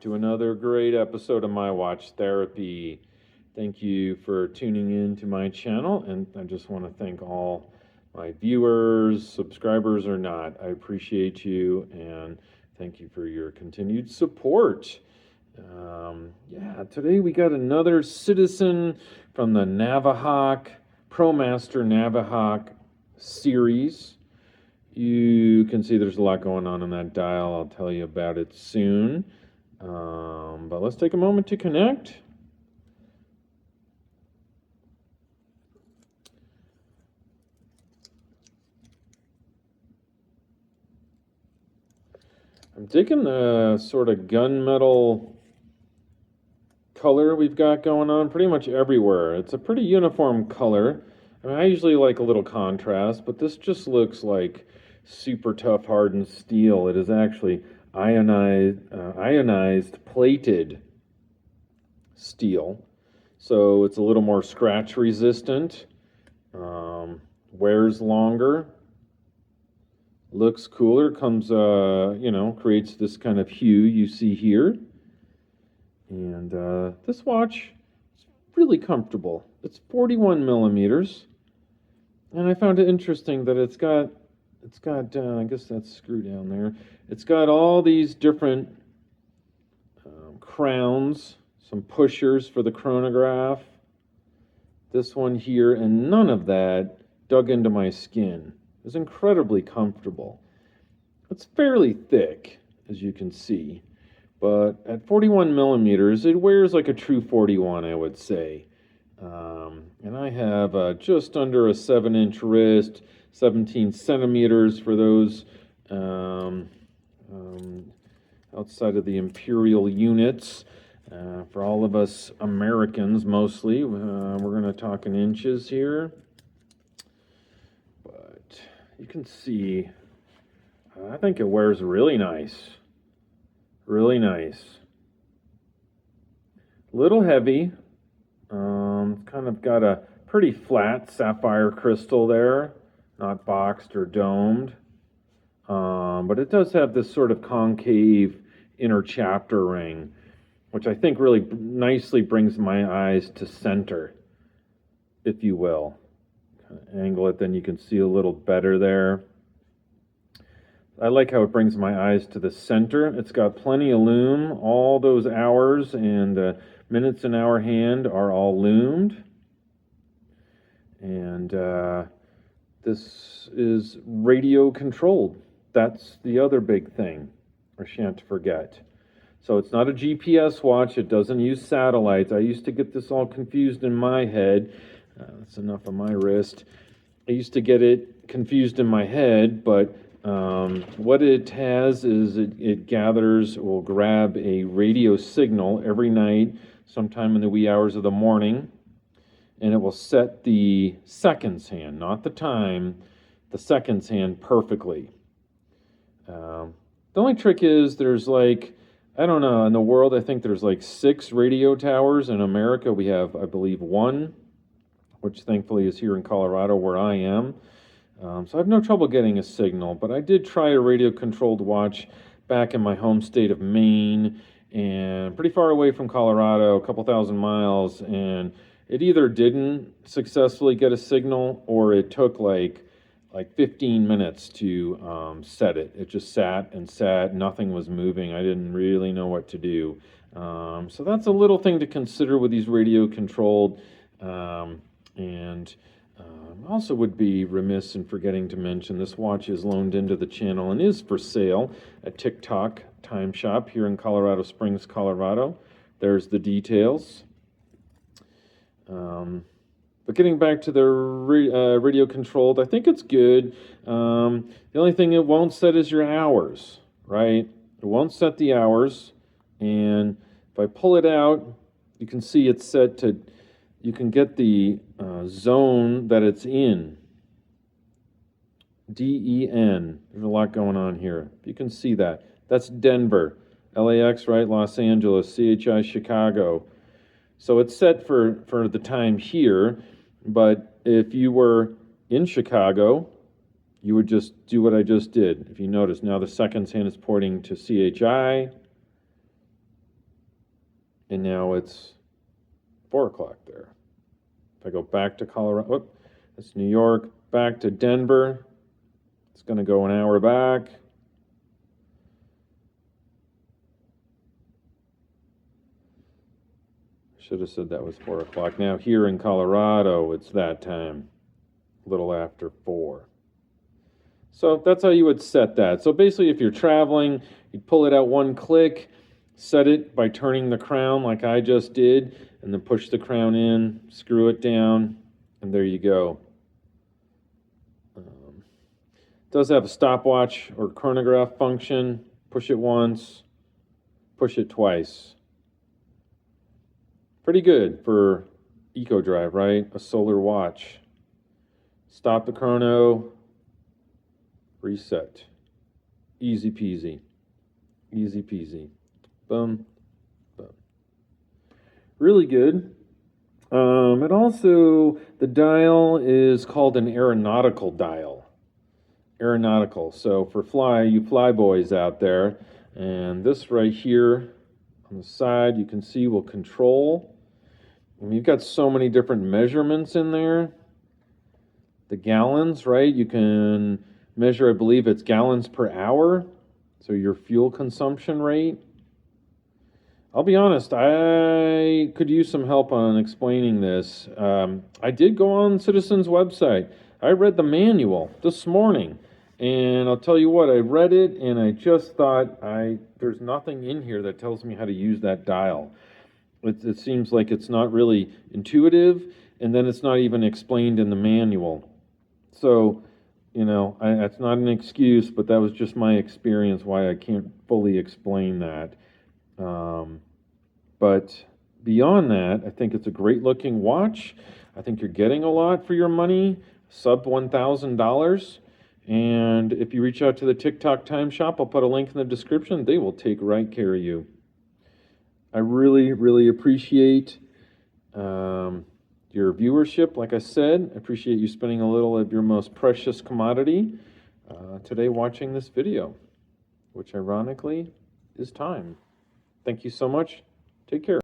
back to another great episode of My Watch Therapy. Thank you for tuning in to my channel, and I just want to thank all my viewers, subscribers or not. I appreciate you, and thank you for your continued support. Today we got another citizen from the NaviHawk, Promaster NaviHawk series. You can see there's a lot going on in that dial. I'll tell you about it soon. But let's take a moment to connect. I'm digging the sort of gunmetal color we've got going on pretty much everywhere. It's a pretty uniform color. I mean, I usually like a little contrast, but this just looks like super tough hardened steel. It is actually ionized plated steel, so it's a little more scratch resistant, wears longer, looks cooler, comes creates this kind of hue you see here. And this watch is really comfortable. It's 41 millimeters, and I found it interesting that it's got I guess that's screw down there. It's got all these different crowns, some pushers for the chronograph, this one here, and none of that dug into my skin. It's incredibly comfortable. It's fairly thick, as you can see, but at 41 millimeters, it wears like a true 41, I would say. And I have just under a 7-inch wrist, 17 centimeters for those outside of the imperial units. For all of us Americans, mostly, we're going to talk in inches here. But you can see, I think it wears really nice. Really nice. Little heavy. Kind of got a pretty flat sapphire crystal there, not boxed or domed. But it does have this sort of concave inner chapter ring, which I think really nicely brings my eyes to center, if you will. Kind of angle it, then you can see a little better there. I like how it brings my eyes to the center. It's got plenty of lume. All those hours and minutes an hour hand are all loomed. And this is radio controlled. That's the other big thing I shan't forget. So it's not a GPS watch. It doesn't use satellites. I used to get this all confused in my head. That's enough of my wrist. I used to get it confused in my head, but what it has is it gathers, will grab a radio signal every night, sometime in the wee hours of the morning, and it will set the seconds hand, not the time, the seconds hand perfectly. The only trick is there's like, I don't know, in the world I think there's like 6 radio towers. In America we have, I believe, 1, which thankfully is here in Colorado where I am. So I have no trouble getting a signal, but I did try a radio-controlled watch back in my home state of Maine, and pretty far away from Colorado, a couple thousand miles, and it either didn't successfully get a signal, or it took like 15 minutes to set it. It just sat and sat, nothing was moving. I didn't really know what to do. So that's a little thing to consider with these radio-controlled, and also would be remiss in forgetting to mention this watch is loaned into the channel and is for sale at TikTok Time Shop here in Colorado Springs, Colorado. There's the details. But getting back to the radio controlled, I think it's good. The only thing it won't set is your hours, right? It won't set the hours. And if I pull it out, you can see it's set to, you can get the zone that it's in. DEN. There's a lot going on here. You can see that. That's Denver. LAX, right? Los Angeles. CHI, Chicago. So it's set for the time here, but if you were in Chicago, you would just do what I just did. If you notice, now the seconds hand is pointing to CHI, and now it's 4 o'clock there. If I go back to Colorado, that's New York, back to Denver, it's going to go an hour back. Should have said that was 4 o'clock. Now here in Colorado, it's that time, a little after 4. So that's how you would set that. So basically, if you're traveling, you pull it out one click, set it by turning the crown like I just did, and then push the crown in, screw it down, and there you go. It does have a stopwatch or chronograph function. Push it once, push it twice. Pretty good for Eco Drive, right? A solar watch. Stop the chrono, reset. Easy peasy. Easy peasy. Boom, boom. Really good. It also, the dial is called an Aeronautical dial. Aeronautical. So for you fly boys out there, and this right here on the side, you can see will control. I mean, you've got so many different measurements in there. The gallons, right? You can measure, I believe it's gallons per hour. So your fuel consumption rate. I'll be honest, I could use some help on explaining this. I did go on Citizen's website. I read the manual this morning. And I'll tell you what, I read it and I just thought, there's nothing in here that tells me how to use that dial. It seems like it's not really intuitive, and then it's not even explained in the manual. So, that's not an excuse, but that was just my experience why I can't fully explain that. But beyond that, I think it's a great looking watch. I think you're getting a lot for your money, sub $1,000. And if you reach out to the TikTok Time Shop, I'll put a link in the description. They will take right care of you. I really, really appreciate your viewership. Like I said, I appreciate you spending a little of your most precious commodity today watching this video, which ironically is time. Thank you so much. Take care.